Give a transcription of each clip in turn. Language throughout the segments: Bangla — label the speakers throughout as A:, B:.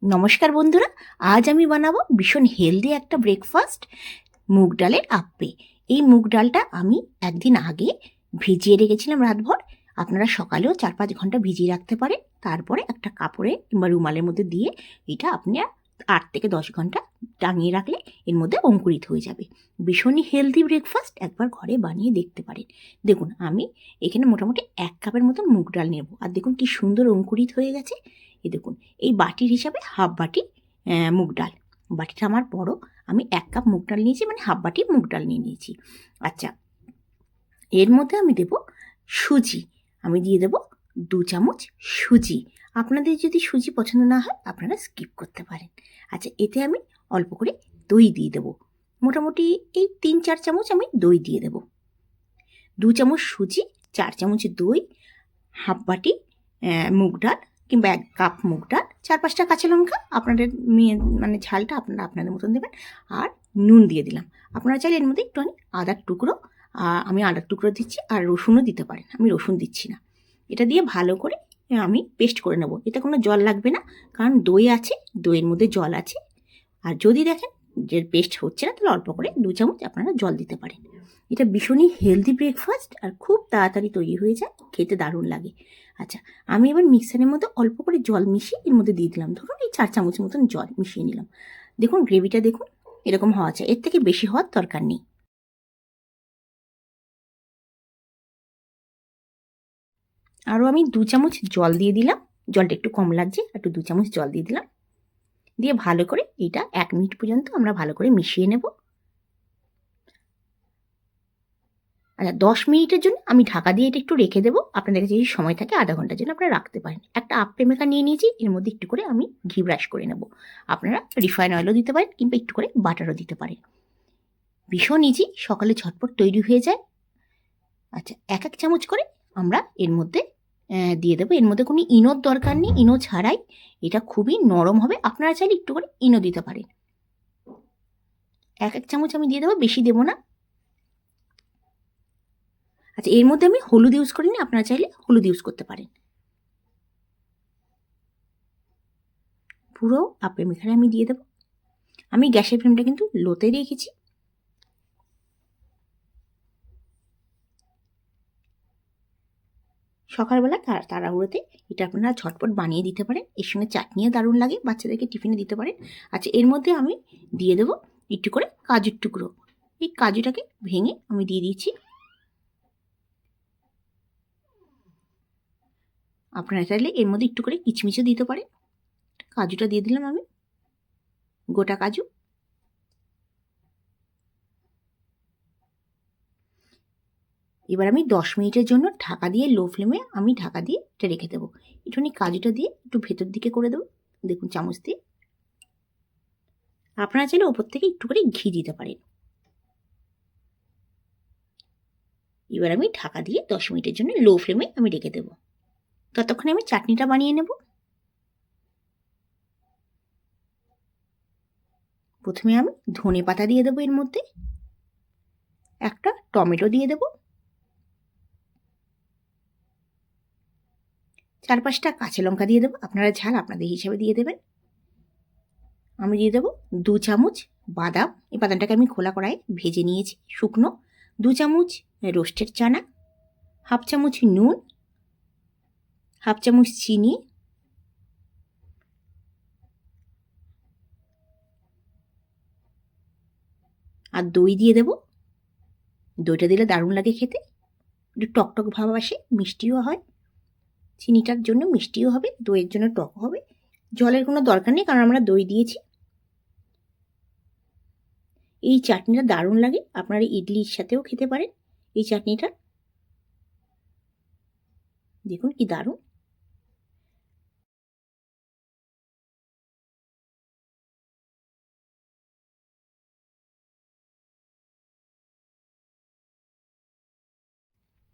A: নমস্কার বন্ধুরা, আজ আমি বানাবো ভীষণ হেলদি একটা ব্রেকফাস্ট, মুগ ডালের আপ্পে। এই মুগ ডালটা আমি একদিন আগে ভিজিয়ে রেখেছিলাম রাতভর। আপনারা সকালেও 4-5 ঘন্টা ভিজিয়ে রাখতে পারেন। তারপরে একটা কাপড়ে কিংবা রুমালের মধ্যে দিয়ে এটা আপনি 8 থেকে 10 ঘন্টা টাঙিয়ে রাখলে এর মধ্যে অঙ্কুরিত হয়ে যাবে। ভীষণই হেলদি ব্রেকফাস্ট, একবার ঘরে বানিয়ে দেখতে পারেন। দেখুন, আমি এখানে মোটামুটি 1 কাপের মতন মুগ ডাল নেব। আর দেখুন কি সুন্দর অঙ্কুরিত হয়ে গেছে। এই দেখুন, এই বাটির হিসাবে হাফ বাটি মুগ ডাল। বাটিটা আমার বড়, আমি 1 কাপ মুগ ডাল নিয়েছি, মানে হাফ বাটি মুগ ডাল নিয়ে নিয়েছি। আচ্ছা, এর মধ্যে আমি দেব সুজি। আমি দিয়ে দেব 2 চামচ সুজি। আপনাদের যদি সুজি পছন্দ না হয় আপনারা স্কিপ করতে পারেন। আচ্ছা, এতে আমি অল্প করে দই দিয়ে দেব। মোটামুটি এই 3-4 চামচ আমি দই দিয়ে দেব। 2 চামচ সুজি, 4 চামচ দই, হাফ বাটি মুগ ডাল কিংবা 1 কাপ মুগ ডাল, 4-5টা কাঁচা লঙ্কা, আপনাদের মানে ঝালটা আপনারা আপনাদের মতন দেবেন। আর নুন দিয়ে দিলাম। আপনারা চাইলে এর মধ্যে একটুখানি আদার টুকরো, আমি আদার টুকরো দিচ্ছি, আর রসুনও দিতে পারেন, আমি রসুন দিচ্ছি না। এটা দিয়ে ভালো করে আমি পেস্ট করে নেব। এতে কোনো জল লাগবে না, কারণ দই আছে, দইয়ের মধ্যে জল আছে। আর যদি দেখেন যে পেস্ট হচ্ছে না, তাহলে অল্প করে 2 চামচ আপনারা জল দিতে পারেন। এটা ভীষণই হেলদি ব্রেকফাস্ট, আর খুব তাড়াতাড়ি তৈরি হয়ে যায়, খেতে দারুণ লাগে। আচ্ছা, আমি এবার মিক্সারের মধ্যে অল্প করে জল মিশিয়ে এর মধ্যে দিয়ে দিলাম। ধরুন এই 4 চামচের মতন জল মিশিয়ে নিলাম। দেখুন গ্রেভিটা দেখুন এরকম হওয়া চাই, এর থেকে বেশি হওয়ার দরকার নেই। আরও আমি 2 চামচ জল দিয়ে দিলাম। জলটা একটু কম লাগছে, একটু 2 চামচ জল দিয়ে দিলাম। দিয়ে ভালো করে এটা 1 মিনিট পর্যন্ত আমরা ভালো করে মিশিয়ে নেব। আচ্ছা, 10 মিনিটের জন্য আমি ঢাকা দিয়ে এটা একটু রেখে দেবো। আপনাদের কাছে যদি সময় থাকে আধা ঘন্টার জন্য আপনারা রাখতে পারেন। একটা আপ্পে মেকার নিয়ে নিয়েছি, এর মধ্যে একটু করে আমি ঘি ব্রাশ করে নেব। আপনারা রিফাইন অয়েলও দিতে পারেন কিংবা একটু করে বাটারও দিতে পারেন। ভীষণ ইজি, সকালে ঝটপট তৈরি হয়ে যায়। আচ্ছা, 1 চামচ করে আমরা এর মধ্যে দিয়ে দেবো। এর মধ্যে কোনো ইনোর দরকার নেই, ইনো ছাড়াই এটা খুবই নরম হবে। আপনারা চাইলে একটু করে ইনো দিতে পারেন। 1 চামচ আমি দিয়ে দেবো, বেশি দেবো না। আচ্ছা, এর মধ্যে আমি হলুদ ইউজ করিনি, আপনারা চাইলে হলুদ ইউজ করতে পারেন। পুরো আপ্পে মেখারে আমি দিয়ে দেবো। আমি গ্যাসের ফ্লেমটা কিন্তু লোতে রেখেছি। সকালবেলা তাড়াহুড়োতে এটা আপনারা ঝটপট বানিয়ে দিতে পারেন। এর সঙ্গে চাটনিও দারুণ লাগে, বাচ্চাদেরকে টিফিনে দিতে পারেন। আচ্ছা, এর মধ্যে আমি দিয়ে দেবো একটু করে কাজুর টুকরো। এই কাজুটাকে ভেঙে আমি দিয়ে দিচ্ছি। আপনারা চাইলে এর মধ্যে একটু করে কিচমিচও দিতে পারেন। কাজুটা দিয়ে দিলাম আমি, গোটা কাজু। এবার আমি 10 মিনিটের জন্য ঢাকা দিয়ে, লো ফ্লেমে আমি ঢাকা দিয়ে এটা রেখে দেবো। একটুখানি কাজুটা দিয়ে একটু ভেতর দিকে করে দেবো, দেখুন চামচ দিয়ে। আপনারা চাইলে ওপর থেকে একটু করে ঘি দিতে পারেন। এবার আমি ঢাকা দিয়ে 10 মিনিটের জন্য লো ফ্লেমে আমি রেখে দেবো। ততক্ষণে আমি চাটনিটা বানিয়ে নেব। প্রথমে আমি ধনে পাতা দিয়ে দেবো, এর মধ্যে একটা টমেটো দিয়ে দেবো, 4-5টা কাঁচা লঙ্কা দিয়ে দেবো। আপনারা ঝাল আপনাদের হিসাবে দিয়ে দেবেন। আমি দিয়ে দেবো 2 চামচ বাদাম। এই বাদামটাকে আমি খোলা কড়াই ভেজে নিয়েছি শুকনো। 2 চামচ রোস্টেড চানা, হাফ চামচ নুন, হাফ চামচ চিনি, আর দই দিয়ে দেবো। দইটা দিলে দারুণ লাগে খেতে, একটু টকটক ভাব আসে, মিষ্টিও হয়। চিনিটার জন্য মিষ্টিও হবে, দইয়ের জন্য টক হবে। জলের কোনো দরকার নেই, কারণ আমরা দই দিয়েছি। এই চাটনিটা দারুণ লাগে, আপনারা ইডলির সাথেও খেতে পারেন এই চাটনিটা। দেখুন কি দারুণ।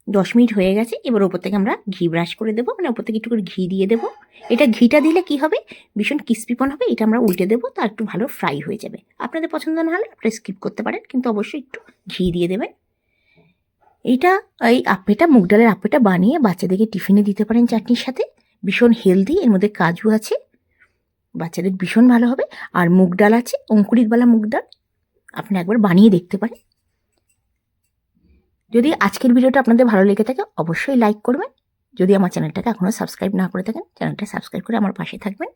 A: 10 মিনিট হয়ে গেছে। এবার ওপর থেকে আমরা ঘি ব্রাশ করে দেবো, মানে ওপর থেকে একটু করে ঘি দিয়ে দেবো। এটা ঘিটা দিলে কি হবে, ভীষণ ক্রিস্পিপন হবে। এটা আমরা উল্টে দেবো, তা একটু ভালো ফ্রাই হয়ে যাবে। আপনাদের পছন্দ না হলে আপনারা স্কিপ করতে পারেন, কিন্তু অবশ্যই একটু ঘি দিয়ে দেবেন। এইটা, এই আপ্পেটা, মুগ ডালের আপ্পেটা বানিয়ে বাচ্চাদেরকে টিফিনে দিতে পারেন চাটনির সাথে। ভীষণ হেলদি, এর মধ্যে কাজু আছে। বাচ্চাদের ভীষণ ভালো হবে। আর মুগ ডাল আছে, অঙ্কুরিতওয়ালা মুগ ডাল, আপনি একবার বানিয়ে দেখতে পারেন। যদি আজকের ভিডিওটা আপনাদের ভালো লেগে থাকে অবশ্যই লাইক করবেন। যদি আমার চ্যানেলটাকে এখনও সাবস্ক্রাইব না করে থাকেন চ্যানেলটা সাবস্ক্রাইব করে আমার পাশে থাকবেন।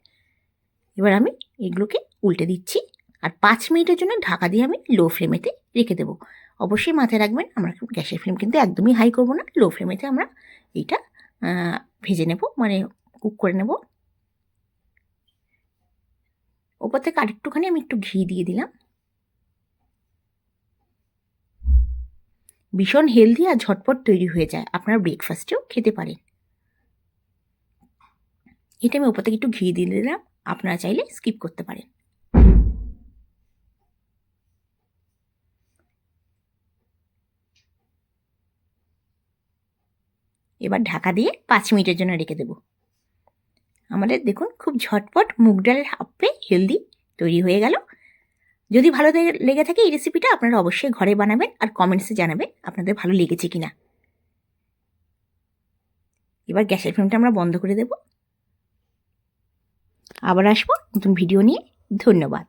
A: এবার আমি এগুলোকে উল্টে দিচ্ছি আর 5 মিনিটের জন্য ঢাকা দিয়ে আমি লো ফ্লেমেতে রেখে দেবো। অবশ্যই মাথায় রাখবেন আমরা গ্যাসের ফ্লেম কিন্তু একদমই হাই করব না, লো ফ্লেমেতে আমরা এইটা ভেজে নেব, মানে কুক করে নেব। ওপর থেকে আরেকটুখানি আমি একটু ঘি দিয়ে দিলাম। ভীষণ হেলদি আর ঝটপট তৈরি হয়ে যায়, আপনারা ব্রেকফাস্টেও খেতে পারেন। এটা আমি ওপর থেকে একটু ঘি দিয়ে দিলাম, আপনারা চাইলে স্কিপ করতে পারেন। এবার ঢাকা দিয়ে 5 মিনিটের জন্য রেখে দেব। আমাদের দেখুন খুব ঝটপট মুগ ডালের আপ্পে হেলদি তৈরি হয়ে গেল। যদি ভালো লেগে থাকে এই রেসিপিটা আপনারা অবশ্যই ঘরে বানাবেন আর কমেন্টসে জানাবেন আপনাদের ভালো লেগেছে কিনা। এবার গ্যাসের ফ্লেমটা আমরা বন্ধ করে দেব। আবার আসবো নতুন ভিডিও নিয়ে। ধন্যবাদ।